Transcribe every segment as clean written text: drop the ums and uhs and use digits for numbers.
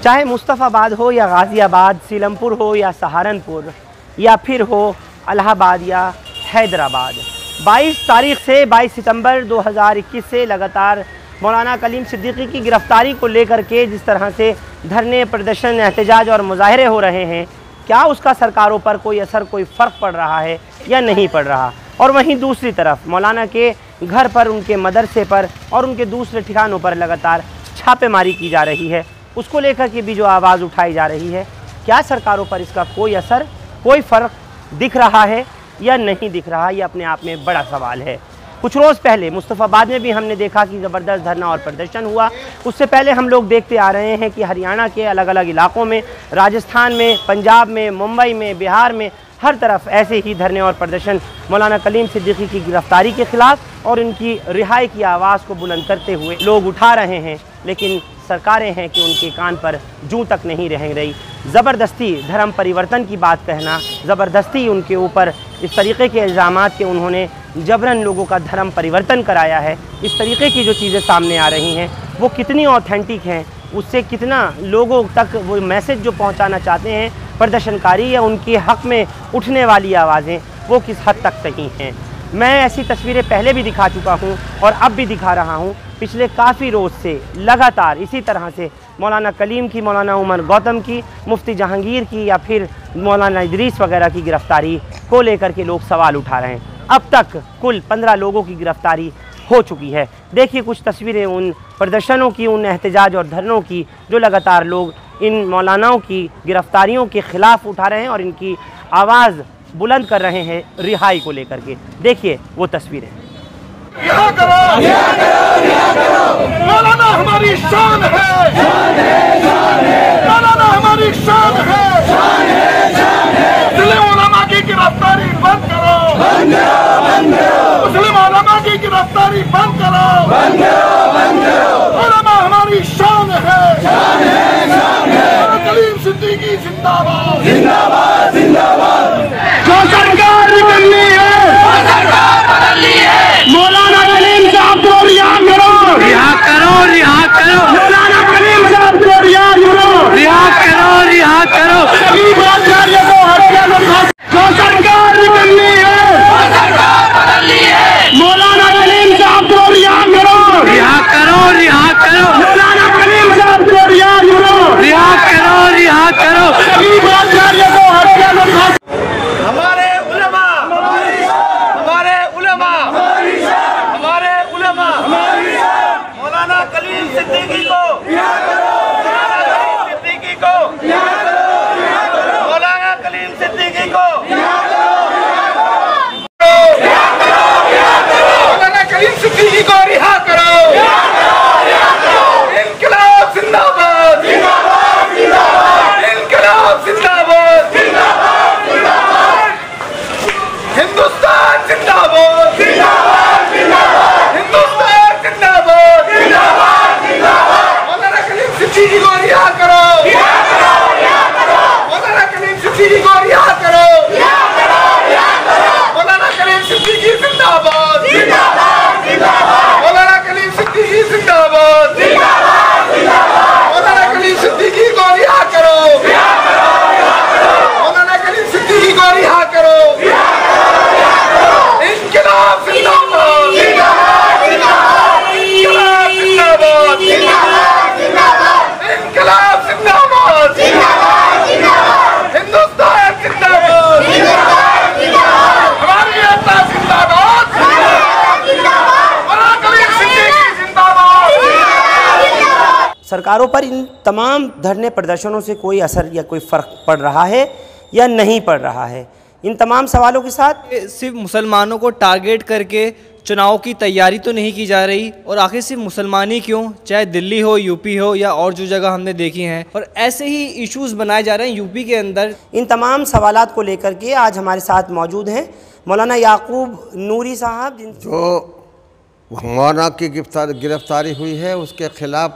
चाहे मुस्तफ़ाबाद हो या गाज़ियाबाद, सीलमपुर हो या सहारनपुर या फिर हो इलाहाबाद या हैदराबाद। 22 तारीख़ से 22 सितंबर 2021 से लगातार मौलाना कलीम सिद्दीकी की गिरफ़्तारी को लेकर के जिस तरह से धरने, प्रदर्शन, एहतजाज और मुज़ाहरे हो रहे हैं, क्या उसका सरकारों पर कोई असर, कोई फ़र्क पड़ रहा है या नहीं पड़ रहा। और वहीं दूसरी तरफ मौलाना के घर पर, उनके मदरसे पर और उनके दूसरे ठिकानों पर लगातार छापेमारी की जा रही है। उसको लेकर के भी जो आवाज़ उठाई जा रही है, क्या सरकारों पर इसका कोई असर, कोई फ़र्क दिख रहा है या नहीं दिख रहा, ये अपने आप में बड़ा सवाल है। कुछ रोज़ पहले मुस्तफ़ाबाद में भी हमने देखा कि ज़बरदस्त धरना और प्रदर्शन हुआ। उससे पहले हम लोग देखते आ रहे हैं कि हरियाणा के अलग अलग इलाक़ों में, राजस्थान में, पंजाब में, मुंबई में, बिहार में, हर तरफ ऐसे ही धरने और प्रदर्शन मौलाना कलीम सिद्दीकी की गिरफ़्तारी के ख़िलाफ़ और इनकी रिहाई की आवाज़ को बुलंद करते हुए लोग उठा रहे हैं। लेकिन सरकारें हैं कि उनके कान पर जूं तक नहीं रह रही। ज़बरदस्ती धर्म परिवर्तन की बात कहना, ज़बरदस्ती उनके ऊपर इस तरीक़े के इल्ज़ामात के उन्होंने जबरन लोगों का धर्म परिवर्तन कराया है, इस तरीक़े की जो चीज़ें सामने आ रही हैं वो कितनी ऑथेंटिक हैं, उससे कितना लोगों तक वो मैसेज जो पहुंचाना चाहते हैं प्रदर्शनकारी या उनके हक़ में उठने वाली आवाज़ें, वो किस हद तक सही हैं। मैं ऐसी तस्वीरें पहले भी दिखा चुका हूं और अब भी दिखा रहा हूं। पिछले काफ़ी रोज़ से लगातार इसी तरह से मौलाना कलीम की, मौलाना उमर गौतम की, मुफ्ती जहांगीर की या फिर मौलाना इदरीस वगैरह की गिरफ़्तारी को लेकर के लोग सवाल उठा रहे हैं। अब तक कुल 15 लोगों की गिरफ़्तारी हो चुकी है। देखिए कुछ तस्वीरें उन प्रदर्शनों की, उन एहतजाज और धरनों की जो लगातार लोग इन मौलानाओं की गिरफ़्तारियों के ख़िलाफ़ उठा रहे हैं और इनकी आवाज़ बुलंद कर रहे हैं रिहाई को लेकर के। देखिए वो तस्वीरें। रिहा करो, रिहा करो, रिहा करो। मौलाना हमारी शान है, शान है, शान है। मौलाना हमारी शान है, शान है, शान है। मुस्लिम उलमा की गिरफ्तारी बंद करो, बंद करो, बंद करो। मुस्लिम उलमा की गिरफ्तारी बंद करो, बंद करो, बंद करो। उलमा हमारी शान है, शान है, शान है। कलीम सिद्दीकी जिंदाबाद, जिंदाबाद, जिंदाबाद। जो सरकार बदलनी है, वो सरकार बदलनी है। मौलाना कलीम साहब को रिहा करो, रिहा करो, रिहा करो। मौलाना कलीम साहब को रिहा करो, रिहा करो, रिहा करो। सभी बातचीत को हत्या को जो सरकार बदलनी है, वो सरकार बदलनी है। मौलाना कलीम साहब को रिहा करो, रिहा करो, रिहा करो। मौलाना कलीम साहब को रिहा करो, रिहा करो, रिहा करो। सभी बातचीत को हत्या को हमारे उलमा, हमारे उलमा, हमारे उलमा, मौलाना कलीम सिद्दीकी को, मौलाना कलीम सिद्दीकी को, मौलाना कलीम सिद्दीकी को, मौलाना कलीम सिद्दीकी को रिहा करो। इनकलाब जिंदाबाद, इनकलाब जिंदाबाद, हिंदुस्तान जिंदाबाद, जिंदाबाद, जिंदाबाद। हिंदुस्तान जिंदाबाद, जिंदाबाद, जिंदाबाद। मौलाना कलीम सिद्दीकी को रिहा करो, रिहा करो, रिहा करो। मौलाना कलीम सिद्दीकी को रिहा करो, रिहा करो, रिहा करो। मौलाना कलीम सिद्दीकी जिंदाबाद, जिंदाबाद, जिंदाबाद। मौलाना कलीम सिद्दीकी जिंदाबाद, जिंदाबाद, जिंदाबाद। मौलाना कलीम सिद्दीकी को रिहा करो, रिहा करो, रिहा करो। मौलाना कलीम सिद्दीकी को रिहा करो, रिहा करो, रिहा करो। इनकलाब जिंदाबाद, जिंदाबाद, जिंदाबाद। इनकलाब जिंदाबाद, जिंदाबाद, जिंदाबाद। इनकलाब जिंदाबाद, जिंदाबाद, जिंदाबाद। हिंदुस्तान जिंदाबाद, जिंदाबाद, जिंदाबाद। हमारी एकता जिंदाबाद, जिंदाबाद, जिंदाबाद। मौलाना कलीम सिद्दीकी जिंदाबाद, जिंदाबाद, जिंदाबाद। सरकारों पर इन तमाम धरने प्रदर्शनों से कोई असर या कोई फ़र्क पड़ रहा है या नहीं पड़ रहा है, इन तमाम सवालों के साथ सिर्फ मुसलमानों को टारगेट करके चुनाव की तैयारी तो नहीं की जा रही। और आखिर सिर्फ मुसलमान ही क्यों, चाहे दिल्ली हो, यूपी हो या और जो जगह हमने देखी हैं, और ऐसे ही इश्यूज़ बनाए जा रहे हैं यूपी के अंदर। इन तमाम सवालात को लेकर के आज हमारे साथ मौजूद हैं मौलाना याकूब नूरी साहब, जो मौलाना की गिरफ्तारी हुई है उसके ख़िलाफ़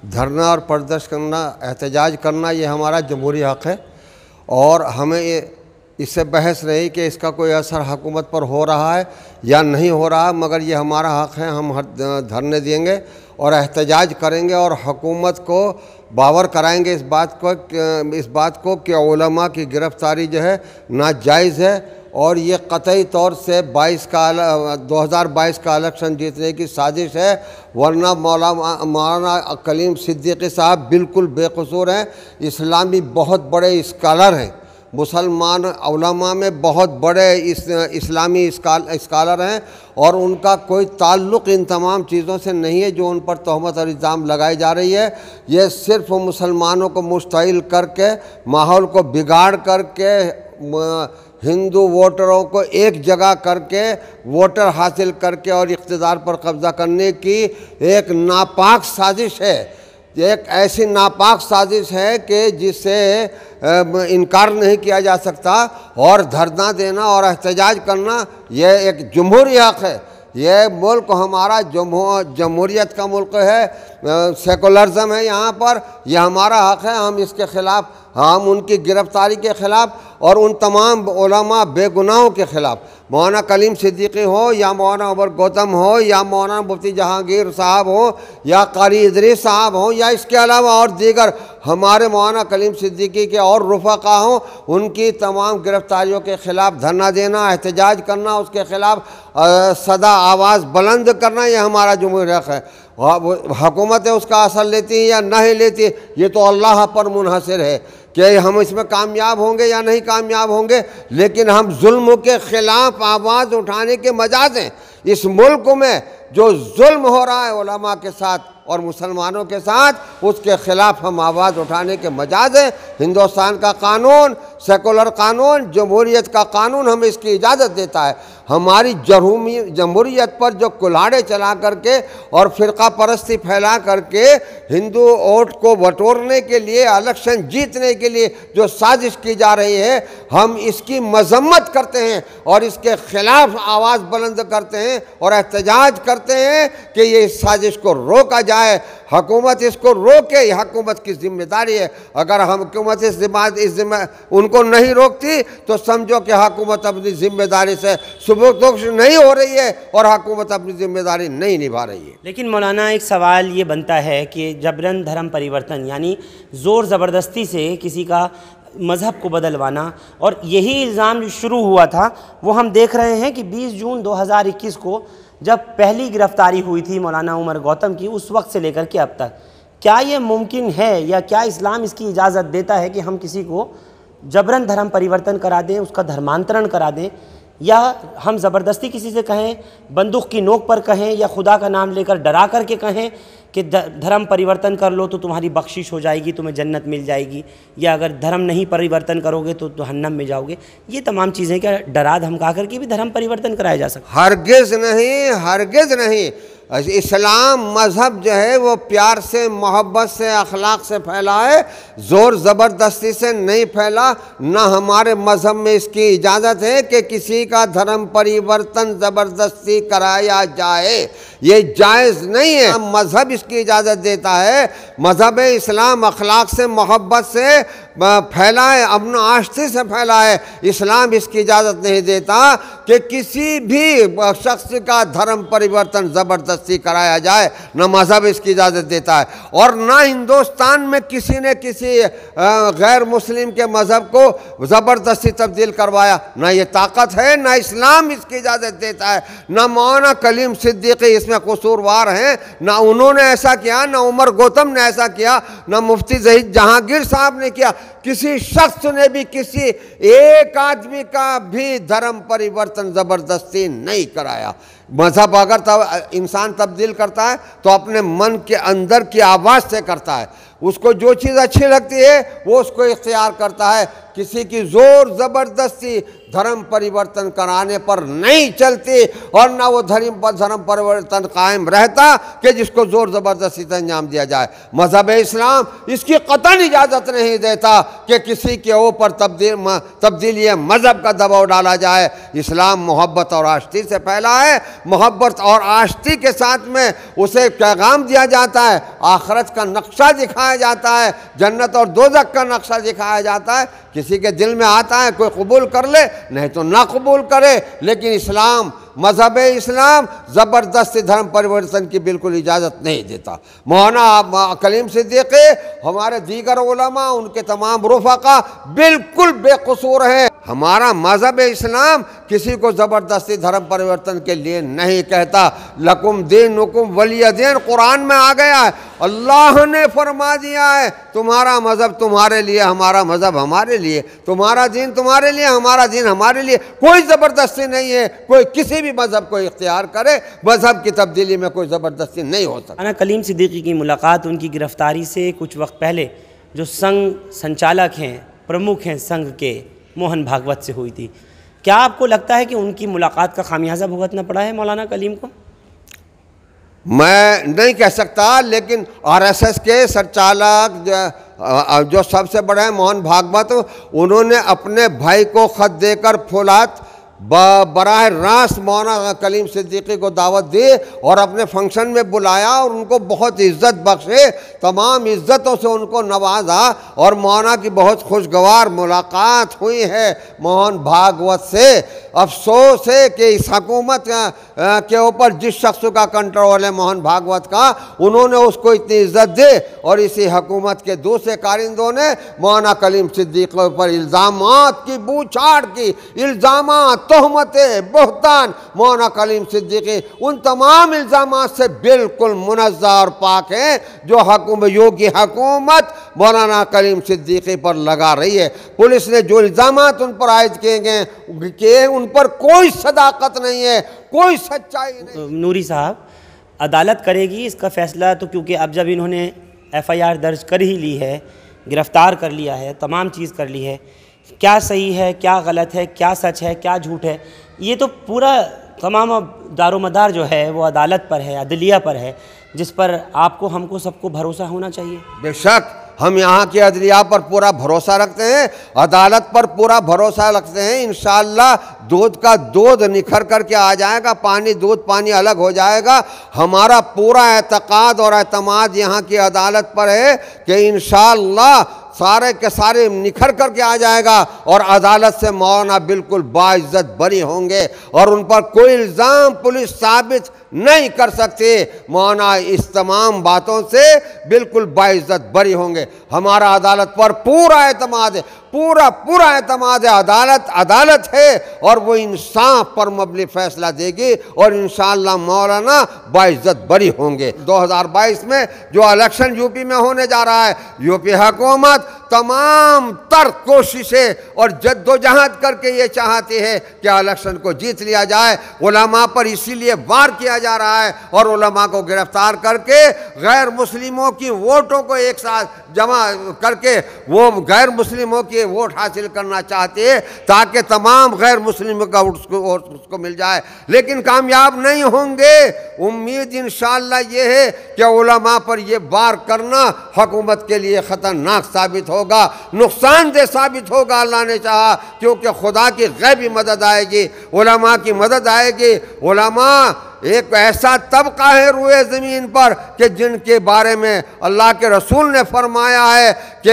धरना और प्रदर्शन करना, एहतजाज करना, ये हमारा जमहूरी हक़ है। और हमें इससे बहस नहीं कि इसका कोई असर हुकूमत पर हो रहा है या नहीं हो रहा, मगर ये हमारा हक़ है। हम धरने देंगे और एहतजाज करेंगे और हुकूमत को बावर कराएंगे इस बात को कि उलमा की गिरफ्तारी जो है नाजायज़ है और ये कतई तौर से 2022 का इलेक्शन जीतने की साजिश है। वरना मौलाना कलीम सिद्दीकी साहब बिल्कुल बेकसूर हैं। इस्लामी बहुत बड़े स्कॉलर हैं, मुसलमान उलमा में बहुत बड़े इस्लामी स्कॉलर हैं और उनका कोई ताल्लुक़ इन तमाम चीज़ों से नहीं है जो उन पर तहमत और इल्ज़ाम लगाई जा रही है। ये सिर्फ मुसलमानों को मुश्तइल करके, माहौल को बिगाड़ करके, हिंदू वोटरों को एक जगह करके वोटर हासिल करके और इक़्तिदार पर कब्ज़ा करने की एक नापाक साजिश है। एक ऐसी नापाक साजिश है कि जिससे इनकार नहीं किया जा सकता और धरना देना और एहतजाज करना यह एक जमहूरी हक़ है। यह मुल्क हमारा जमहूरियत का मुल्क है, सेकुलरिज़म है यहाँ पर, यह हमारा हक़ है। हम इसके ख़िलाफ़, हम उनकी गिरफ़्तारी के ख़िलाफ़ और उन तमाम उलमा बेगुनाहों के ख़िलाफ़, मौलाना कलीम सिद्दीकी हो या मौलाना उमर गौतम हो या मौलाना मुफ्ती जहांगीर साहब हो या कारी इदरीस साहब हो या इसके अलावा और दीगर हमारे मौलाना कलीम सिद्दीकी के और रुफ़क़ा हों, उनकी तमाम गिरफ़्तारियों के ख़िलाफ़ धरना देना, एहतजाज करना, उसके ख़िलाफ़ सदा आवाज़ बुलंद करना, यह हमारा जमहूरी हक़ है। हुकूमतें उसका असर लेती हैं या नहीं लेती, ये तो अल्लाह पर मुनहसर है कि हम इसमें कामयाब होंगे या नहीं कामयाब होंगे। लेकिन हम जुल्म के ख़िलाफ़ आवाज़ उठाने के मजाज हैं। इस मुल्क में जो जुल्म हो रहा है उलमा के साथ और मुसलमानों के साथ, उसके ख़िलाफ़ हम आवाज़ उठाने के मजाज हैं। हिंदुस्तान का कानून, सेकुलर कानून, जमहूरियत का कानून हमें इसकी इजाज़त देता है। हमारी जमहूरियत पर जो कुल्हाड़े चला करके और फ़िरका परस्ती फैला करके हिंदू वोट को बटोरने के लिए, इलेक्शन जीतने के लिए जो साजिश की जा रही है, हम इसकी मजम्मत करते हैं और इसके ख़िलाफ़ आवाज़ बुलंद करते हैं और एहतजाज करते हैं कि ये इस साजिश को रोका जाए। हुकूमत इसको रोके, यह हुकूमत की जिम्मेदारी है। अगर हम हुकूमत उनको नहीं रोकती तो समझो कि हुकूमत अपनी जिम्मेदारी से सुबुक्तुक्ष नहीं हो रही है और हुकूमत अपनी जिम्मेदारी नहीं निभा रही है। लेकिन मौलाना, एक सवाल ये बनता है कि जबरन धर्म परिवर्तन, यानी ज़ोर ज़बरदस्ती से किसी का मज़हब को बदलवाना, और यही इल्ज़ाम जो शुरू हुआ था वो हम देख रहे हैं कि 20 जून 2021 को जब पहली गिरफ़्तारी हुई थी मौलाना उमर गौतम की, उस वक्त से लेकर के अब तक, क्या ये मुमकिन है या क्या इस्लाम इसकी इजाज़त देता है कि हम किसी को जबरन धर्म परिवर्तन करा दें, उसका धर्मांतरण करा दें, या हम ज़बरदस्ती किसी से कहें, बंदूक की नोक पर कहें या खुदा का नाम लेकर डरा करके कहें कि धर्म परिवर्तन कर लो तो तुम्हारी बख्शिश हो जाएगी, तुम्हें जन्नत मिल जाएगी, या अगर धर्म नहीं परिवर्तन करोगे तो जहन्नम में जाओगे। ये तमाम चीज़ें क्या डरा धमका करके भी धर्म परिवर्तन कराया जा सकता है? हरगिज़ नहीं, हरगिज़ नहीं। इस्लाम मज़हब जो है वो प्यार से, मोहब्बत से, अखलाक से फैला है, ज़ोर ज़बरदस्ती से नहीं फैला। ना हमारे मज़हब में इसकी इजाज़त है कि किसी का धर्म परिवर्तन ज़बरदस्ती कराया जाए, ये जायज़ नहीं है। मज़हब इसकी इजाज़त देता है। मज़हब इस्लाम अखलाक से, मोहब्बत से फैला है, अमन आश्ती से फैला है। इस्लाम इसकी इजाज़त नहीं देता कि किसी भी शख्स का धर्म परिवर्तन ज़बरदस्ती कराया जाए, न मज़हब इसकी इजाज़त देता है। और ना हिंदुस्तान में किसी ने किसी गैर मुस्लिम के मज़हब को ज़बरदस्ती तब्दील करवाया, ना ये ताकत है, ना इस्लाम इसकी इजाज़त देता है। ना मौलाना कलीम सिद्दीकी इसमें कसूरवार हैं, ना उन्होंने ऐसा किया, ना उमर गौतम ने ऐसा किया, ना मुफ्ती जहांगीर साहब ने किया। किसी शख्स ने भी किसी एक आदमी का भी धर्म परिवर्तन ज़बरदस्ती नहीं कराया। मज़हब अगर इंसान तब्दील करता है तो अपने मन के अंदर की आवाज़ से करता है। उसको जो चीज़ अच्छी लगती है वो उसको इख्तियार करता है। किसी की ज़ोर ज़बरदस्ती धर्म परिवर्तन कराने पर नहीं चलती और ना वो धर्म परिवर्तन कायम रहता कि जिसको ज़ोर ज़बरदस्ती से अंजाम दिया जाए। मज़हब इस्लाम इसकी कतई इजाज़त नहीं देता कि किसी के ऊपर तब्दीली मज़हब का दबाव डाला जाए। इस्लाम मोहब्बत और आश्ती से फैला है। मोहब्बत और आश्ती के साथ में उसे पैगाम दिया जाता है, आखिरत का नक्शा दिखाया दिखाया जाता है, जन्नत और दोज़ख का नक्शा दिखाया जाता है। किसी के दिल में आता है कोई कबूल कर ले, नहीं तो ना कबूल करे। लेकिन इस्लाम, मज़हब इस्लाम ज़बरदस्ती धर्म परिवर्तन की बिल्कुल इजाज़त नहीं देता। मौलाना कलीम सिद्दीकी, हमारे दीगर उलमा, उनके तमाम रुफ़क़ा बिल्कुल बेकसूर हैं। हमारा मज़हब इस्लाम किसी को ज़बरदस्ती धर्म परिवर्तन के लिए नहीं कहता। लकुम दीनुकुम वलिय दीन कुरान में आ गया है। अल्लाह ने फरमा दिया है तुम्हारा मज़हब तुम्हारे लिए, हमारा मज़हब हमारे लिए, तुम्हारा दीन तुम्हारे लिए, हमारा दीन हमारे लिए। कोई ज़बरदस्ती नहीं है, कोई किसी भी मज़हब को इख्तियार करे, मज़हब की तब्दीली में कोई ज़बरदस्ती नहीं हो सकती। मौलाना कलीम सिद्दीकी की मुलाकात उनकी गिरफ़्तारी से कुछ वक्त पहले जो संघ संचालक हैं, प्रमुख हैं संघ के, मोहन भागवत से हुई थी। क्या आपको लगता है कि उनकी मुलाकात का खामियाजा भुगतना पड़ा है मौलाना कलीम को? मैं नहीं कह सकता, लेकिन आरएसएस के संचालक जो सबसे बड़े हैं मोहन भागवत, उन्होंने अपने भाई को ख़त देकर फौलाद बराह रास्त मौलाना कलीम सिद्दीकी को दावत दी और अपने फंक्शन में बुलाया और उनको बहुत इज़्ज़त बख्शे, तमाम इज़्ज़तों से उनको नवाजा और मौलाना की बहुत खुशगवार मुलाकात हुई है मोहन भागवत से। अफसोस है कि इस हुकूमत के ऊपर जिस शख्स का कंट्रोल है मोहन भागवत का, उन्होंने उसको इतनी इज़्ज़त दी और इसी हुकूमत के दूसरे कारिंदों ने मौलाना कलीम सिद्दीकी पर इल्ज़ामात की बूछाड़ की, इल्ज़ामात, तोहमतें, बहतान। मौलाना कलीम सिद्दीकी उन तमाम इल्ज़ामात से बिल्कुल मुनज़्ज़ह और पाक है जो योगी हुकूमत मौलाना कलीम सिद्दीकी पर लगा रही है। पुलिस ने जो इल्ज़ामात उन पर आयद किए गए उन पर कोई सदाकत नहीं है, कोई सच्चाई नहीं। नूरी साहब, अदालत करेगी इसका फ़ैसला, तो क्योंकि अब जब इन्होंने एफ़आईआर दर्ज कर ही ली है, गिरफ़्तार कर लिया है, तमाम चीज़ कर ली है, क्या सही है, क्या गलत है, क्या सच है, क्या झूठ है, ये तो पूरा तमाम दारोमदार जो है वो अदालत पर है, अदलिया पर है, जिस पर आपको, हमको, सबको भरोसा होना चाहिए। बेशक हम यहाँ की अदलिया पर पूरा भरोसा रखते हैं, अदालत पर पूरा भरोसा रखते हैं। इंशाअल्लाह दूध का दूध निखर करके आ जाएगा, पानी दूध पानी अलग हो जाएगा। हमारा पूरा एतकाद और एतमाद यहाँ की अदालत पर है कि इंशाअल्लाह सारे के सारे निखर करके आ जाएगा और अदालत से मौलाना बिल्कुल बाइज्जत बरी होंगे और उन पर कोई इल्ज़ाम पुलिस साबित नहीं कर सकते। मौलाना इस तमाम बातों से बिल्कुल बाइज्जत बरी होंगे। हमारा अदालत पर पूरा एतमाद है, पूरा एतमाद है। अदालत अदालत है और वो इंसाफ पर मबनी फैसला देगी और इंशाअल्लाह मौलाना बाइज्जत बरी होंगे। 2022 में जो इलेक्शन यूपी में होने जा रहा है, यूपी हुकूमत तमाम तर कोशिशें और जद्दोजहद करके ये चाहती है कि इलेक्शन को जीत लिया जाए। उलमा पर इसीलिए वार किया जा रहा है और उलमा को गिरफ्तार करके गैर मुस्लिमों की वोटों को एक साथ जमा करके वो गैर मुस्लिमों के वोट हासिल करना चाहते हैं ताकि तमाम गैर मुस्लिमों का वोट उसको मिल जाए, लेकिन कामयाब नहीं होंगे। उम्मीद इंशाअल्लाह ये है कि उलमा पर ये वार करना हुकूमत के लिए ख़तरनाक साबित होगा, नुकसानदेह साबित होगा। अल्लाह ने चाहा, क्योंकि खुदा की गैबी मदद आएगी, उलमा की मदद आएगी। उलमा एक ऐसा तबका है रुए ज़मीन पर कि जिनके बारे में अल्लाह के रसूल ने फरमाया है कि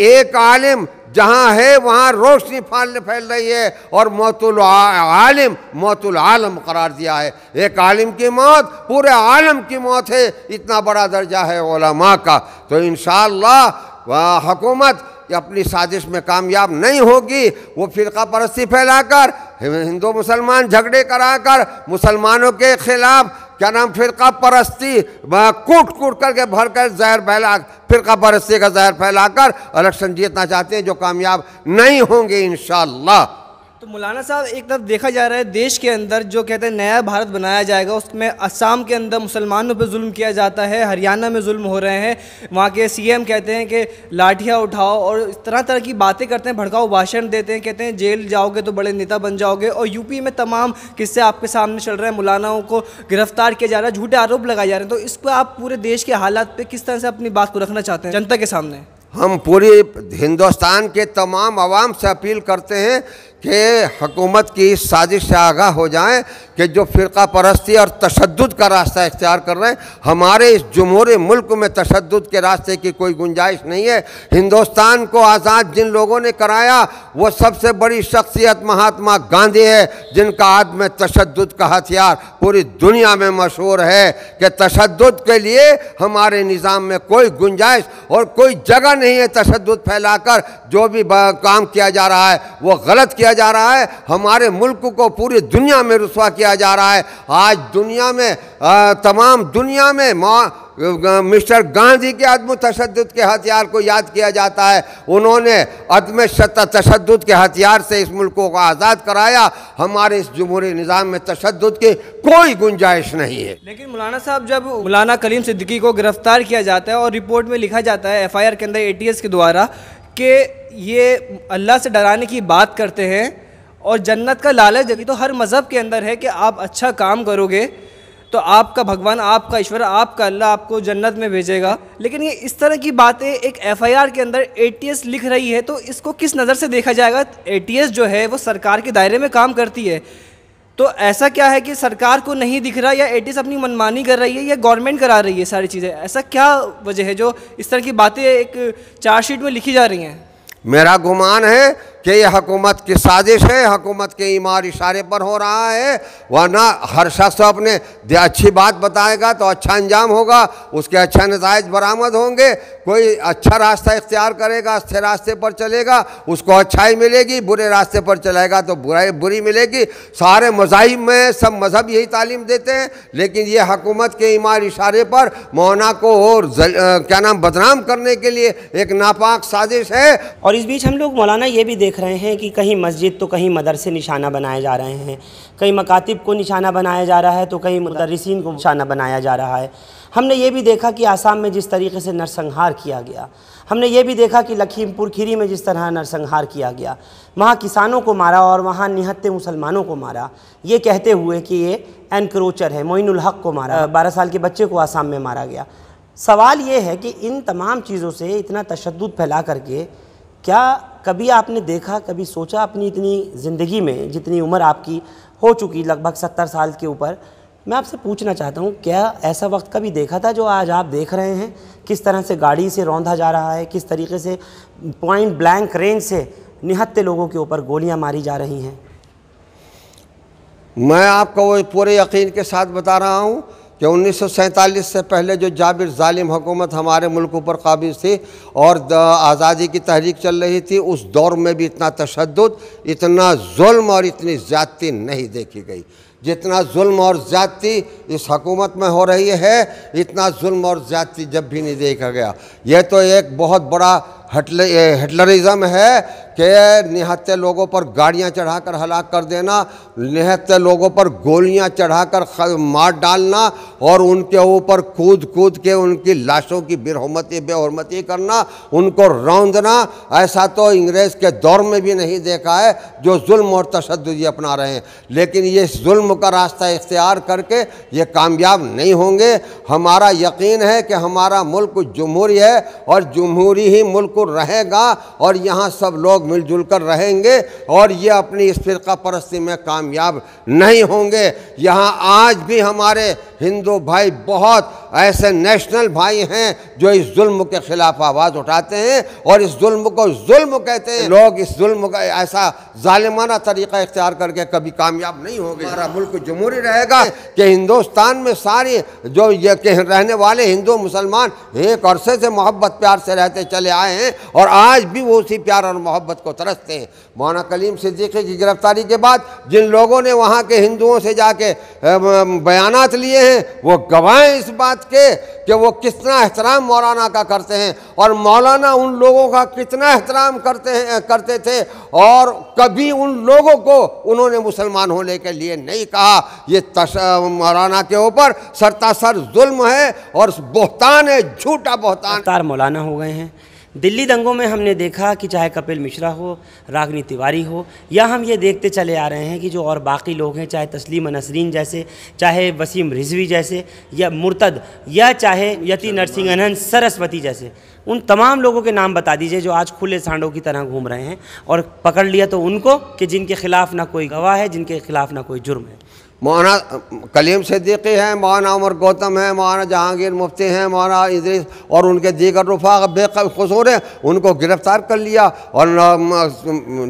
एक आलिम जहाँ है वहाँ रोशनी फैल रही है और मौतुल आलिम मौतुल आलम करार दिया है। एक आलिम की मौत पूरे आलम की मौत है, इतना बड़ा दर्जा है उलमा का। तो इंशाअल्लाह हुकूमत अपनी साजिश में कामयाब नहीं होगी। वो फ़िरका परस्ती फैलाकर, हिंदू मुसलमान झगड़े कराकर, मुसलमानों के खिलाफ क्या नाम फ़िरका परस्ती कूट करके भर कर जहर फैला, फ़िरका परस्ती का जहर फैलाकर इलेक्शन जीतना चाहते हैं जो कामयाब नहीं होंगे इंशाअल्लाह। तो मौलाना साहब, एक तरफ देखा जा रहा है देश के अंदर जो कहते हैं नया भारत बनाया जाएगा, उसमें असम के अंदर मुसलमानों पे जुल्म किया जाता है, हरियाणा में जुल्म हो रहे हैं, वहाँ के सीएम कहते हैं कि लाठियाँ उठाओ और इस तरह की बातें करते हैं, भड़काऊ भाषण देते हैं, कहते हैं जेल जाओगे तो बड़े नेता बन जाओगे। और यूपी में तमाम किस्से आपके सामने चल रहे हैं, मौलानाओं को गिरफ्तार किया जा रहा है, झूठे आरोप लगाए जा रहे हैं। तो इस पर आप पूरे देश के हालात पर किस तरह से अपनी बात को रखना चाहते हैं जनता के सामने? हम पूरी हिंदुस्तान के तमाम आवाम से अपील करते हैं कि हुकूमत की इस साजिश से आगाह हो जाएं कि जो फ़िरका परस्ती और तशद्दुद का रास्ता इख्तियार कर रहे हैं, हमारे इस जमहूरी मुल्क में तशद्दुद के रास्ते की कोई गुंजाइश नहीं है। हिंदुस्तान को आज़ाद जिन लोगों ने कराया वो सबसे बड़ी शख्सियत महात्मा गांधी है, जिनका आदम तशद्दुद का हथियार पूरी दुनिया में मशहूर है कि तशद्दुद के लिए हमारे निज़ाम में कोई गुंजाइश और कोई जगह नहीं है। तशद्दुद फैलाकर जो भी काम किया जा रहा है वो गलत किया जा रहा है। हमारे मुल्क को पूरी दुनिया में रुस्वा किया जा रहा है। आज दुनिया में तमाम दुनिया में मिस्टर गांधी के अदम तशद्दुद के हथियार को याद किया जाता है। उन्होंने अदम तशद्दुद के हथियार से इस मुल्क को आज़ाद कराया। हमारे इस जमहूरी निज़ाम में तशद्दुद की कोई गुंजाइश नहीं है। लेकिन मौलाना साहब, जब मौलाना कलीम सिद्दीकी को गिरफ्तार किया जाता है और रिपोर्ट में लिखा जाता है FIR के अंदर ATS के द्वारा कि ये अल्लाह से डराने की बात करते हैं और जन्नत का लालच देती, तो हर मज़हब के अंदर है कि आप अच्छा काम करोगे तो आपका भगवान, आपका ईश्वर, आपका अल्लाह आपको जन्नत में भेजेगा। लेकिन ये इस तरह की बातें एक FIR के अंदर ATS लिख रही है, तो इसको किस नज़र से देखा जाएगा? ATS जो है वो सरकार के दायरे में काम करती है, तो ऐसा क्या है कि सरकार को नहीं दिख रहा या ATS अपनी मनमानी कर रही है या गवर्नमेंट करा रही है सारी चीज़ें? ऐसा क्या वजह है जो इस तरह की बातें एक चार्जशीट में लिखी जा रही हैं? मेरा गुमान है कि यह हुकूमत की साजिश है, हुकूमत के ईमार इशारे पर हो रहा है। वरना हर शख्स अपने अच्छी बात बताएगा तो अच्छा अंजाम होगा, उसके अच्छा नताइज बरामद होंगे। कोई अच्छा रास्ता इख्तियार करेगा, अच्छे रास्ते पर चलेगा, उसको अच्छाई मिलेगी, बुरे रास्ते पर चलेगा तो बुरी मिलेगी। सारे मज़ाहिब में सब मज़हब यही तालीम देते हैं, लेकिन ये हुकूमत के ईमार इशारे पर मौना को और क्या नाम बदनाम करने के लिए एक नापाक साजिश है। और इस बीच हम लोग मौलाना ये भी देख रहे हैं कि कहीं मस्जिद तो कहीं मदरसे निशाना बनाए जा रहे हैं, कहीं मकातिब को निशाना बनाया जा रहा है तो कहीं मुदर्रिसीन को निशाना बनाया जा रहा है। हमने ये भी देखा कि आसाम में जिस तरीके से नरसंहार किया गया, हमने ये भी देखा कि लखीमपुर खीरी में जिस तरह नरसंहार किया गया, वहाँ किसानों को मारा और वहाँ निहत्ते मुसलमानों को मारा, ये कहते हुए कि ये एनक्रोचर है। मोइनुल हक को मारा, 12 साल के बच्चे को आसाम में मारा गया। सवाल ये है कि इन तमाम चीज़ों से इतना तशद्दुद फैला करके क्या कभी आपने देखा, कभी सोचा अपनी इतनी ज़िंदगी में, जितनी उम्र आपकी हो चुकी लगभग 70 साल के ऊपर, मैं आपसे पूछना चाहता हूँ, क्या ऐसा वक्त कभी देखा था जो आज आप देख रहे हैं? किस तरह से गाड़ी से रौंदा जा रहा है, किस तरीके से पॉइंट ब्लैंक रेंज से निहत्ते लोगों के ऊपर गोलियां मारी जा रही हैं। मैं आपको वो पूरे यकीन के साथ बता रहा हूँ कि 1947 से पहले जो जाबिर जालिम हुकूमत हमारे मुल्क पर काबिज थी और आज़ादी की तहरीक चल रही थी, उस दौर में भी इतना तशद्दुद, इतना जुल्म और इतनी ज़्यादती नहीं देखी गई जितना जुल्म और ज़्यादती इस हुकूमत में हो रही है। इतना जुल्म और ज़्यादती जब भी नहीं देखा गया। यह तो एक बहुत बड़ा हिटलरिज़म है कि निहत्ते लोगों पर गाड़ियां चढ़ाकर हलाक कर देना, निहत्ते लोगों पर गोलियां चढ़ाकर मार डालना और उनके ऊपर कूद कूद के उनकी लाशों की बेहुरमती करना, उनको रौंदना, ऐसा तो अंग्रेज़ के दौर में भी नहीं देखा है जो जुल्म और तशद्दुद ये अपना रहे हैं। लेकिन ये जुल्म का रास्ता इख्तियार करके ये कामयाब नहीं होंगे। हमारा यकीन है कि हमारा मुल्क जमहूरी है और जमहूरी ही मुल्क रहेगा और यहाँ सब लोग मिलजुल कर रहेंगे और ये अपनी इस फ़िरका परस्ती में कामयाब नहीं होंगे। यहाँ आज भी हमारे हिंदू भाई बहुत ऐसे नेशनल भाई हैं जो इस जुल्म के ख़िलाफ़ आवाज़ उठाते हैं और इस जुल्म को जुल्म कहते हैं। लोग इस जुल्म का ऐसा जालिमाना तरीक़ा इख्तियार करके कभी कामयाब नहीं होंगे। हमारा मुल्क जमहूरी रहेगा कि हिंदुस्तान में सारे जो ये रहने वाले हिंदू मुसलमान एक अरसे से मोहब्बत प्यार से रहते चले आए हैं और आज भी वो उसी प्यार और मोहब्बत को तरसते हैं। मौलाना कलीम सिद्दीकी की गिरफ्तारी के बाद जिन लोगों ने वहाँ के हिंदुओं से जाके बयानात लिए हैं वो गवाह इस बात के कि वो कितना एहतराम मौलाना का करते हैं और मौलाना उन लोगों का कितना एहतराम करते थे और कभी उन लोगों को उन्होंने मुसलमान होने के लिए नहीं कहा। ये मौलाना के ऊपर सरतासर जुल्म है और बोहतान है, झूठा बोहतान। गिरफ्तार मौलाना हो गए हैं, दिल्ली दंगों में हमने देखा कि चाहे कपिल मिश्रा हो, रागिनी तिवारी हो, या हम ये देखते चले आ रहे हैं कि जो और बाकी लोग हैं, चाहे तस्लीमा नसरीन जैसे, चाहे वसीम रिजवी जैसे, या मुर्तद, या चाहे यति नरसिंहन सरस्वती जैसे, उन तमाम लोगों के नाम बता दीजिए जो आज खुले सांडों की तरह घूम रहे हैं, और पकड़ लिया तो उनको कि जिनके खिलाफ़ ना कोई गवाह है, जिनके खिलाफ़ ना कोई जुर्म है। मौलाना कलीम सिद्दीकी हैं, मौलाना उमर गौतम हैं, मौलाना जहांगीर मुफ्ती हैं, मौलाना इदरीस और उनके दीगर रुफ़ा बेकसूर हैं, उनको गिरफ़्तार कर लिया। और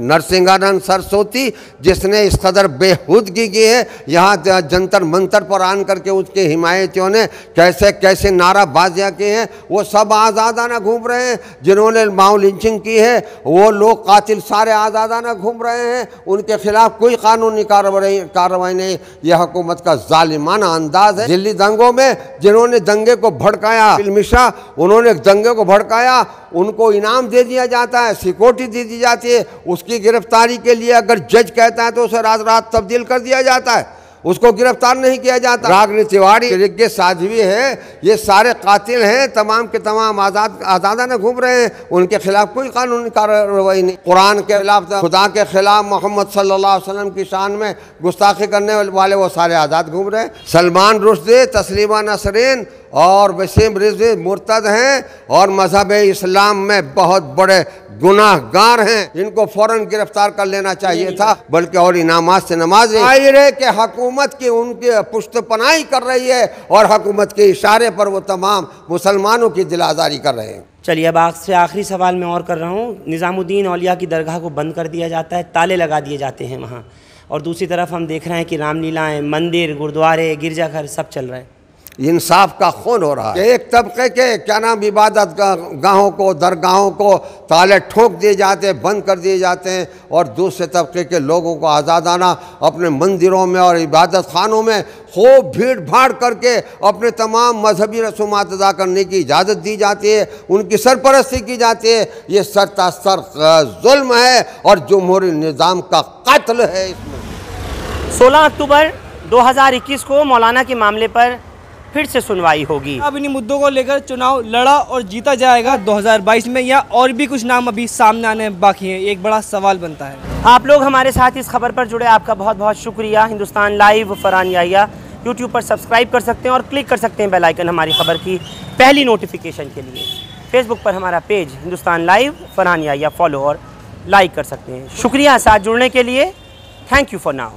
नरसिंहानंद सरस्वती जिसने इस कदर बेहूदगी की है, यहाँ जंतर मंतर पर आन करके उसके हिमायतियों ने कैसे कैसे नाराबाजियाँ की हैं, वो सब आज़ादाना घूम रहे हैं। जिन्होंने माओ लिंचिंग की है वो लोग कातिल सारे आज़ादाना घूम रहे हैं, उनके खिलाफ़ कोई कानूनी कार्रवाई नहीं। यह हुकूमत का जालिमाना अंदाज है। दिल्ली दंगों में जिन्होंने दंगे को भड़काया, मिश्रा उन्होंने दंगे को भड़काया, उनको इनाम दे दिया जाता है, सिक्योरिटी दे दी जाती है। उसकी गिरफ्तारी के लिए अगर जज कहता है तो उसे रात रात तब्दील कर दिया जाता है, उसको गिरफ्तार नहीं किया जाता। रागिनी तिवारी, रिग्गे साध्वी है, ये सारे कातिल हैं, तमाम के तमाम आज़ादाना घूम रहे हैं, उनके खिलाफ कोई कानूनी कार्रवाई नहीं। कुरान के खिलाफ, खुदा के खिलाफ, मोहम्मद सल्लल्लाहु अलैहि वसल्लम की शान में गुस्ताखी करने वाले वो सारे आज़ाद घूम रहे हैं। सलमान रुश्दी, तस्लीमा नसरीन और वसीम रिजवी मुर्तद हैं और मजहब इस्लाम में बहुत बड़े गुनाहगार हैं, इनको फ़ौरन गिरफ्तार कर लेना चाहिए था, बल्कि और इनामात से नमाज जाहिर है कि हुकूमत की उनकी पुश्तपनाही कर रही है और हुकूमत के इशारे पर वो तमाम मुसलमानों की दिल आज़ारी कर रहे हैं। चलिए अब आपसे आखिरी सवाल मैं और कर रहा हूँ। निज़ामुद्दीन औलिया की दरगाह को बंद कर दिया जाता है, ताले लगा दिए जाते हैं वहाँ, और दूसरी तरफ हम देख रहे हैं कि रामलीलाएँ, मंदिर, गुरुद्वारे, गिरजाघर सब चल रहे हैं। इंसाफ का खून हो रहा है। एक तबके के क्या नाम इबादत गाहों को, दरगाहों को ताले ठोक दिए जाते हैं, बंद कर दिए जाते हैं, और दूसरे तबके के लोगों को आज़ादाना अपने मंदिरों में और इबादत खानों में खूब भीड़ भाड़ करके अपने तमाम मजहबी रसूमात अदा करने की इजाज़त दी जाती है, उनकी सरपरस्ती की जाती है। ये सरतासर जुल्म है और जमहूरी निज़ाम का कत्ल है। इसमें 16 अक्टूबर 2021 को मौलाना के मामले पर फिर से सुनवाई होगी। अब इन्हीं मुद्दों को लेकर चुनाव लड़ा और जीता जाएगा 2022 में, या और भी कुछ नाम अभी सामने आने बाकी हैं, एक बड़ा सवाल बनता है। आप लोग हमारे साथ इस खबर पर जुड़े, आपका बहुत बहुत शुक्रिया। हिंदुस्तान लाइव फरहान याहिया यूट्यूब पर सब्सक्राइब कर सकते हैं और क्लिक कर सकते हैं बेल आइकन हमारी खबर की पहली नोटिफिकेशन के लिए। फेसबुक पर हमारा page Hindustan live Farhan Yahya follow और लाइक कर सकते हैं। शुक्रिया साथ जुड़ने के लिए। Thank you for now.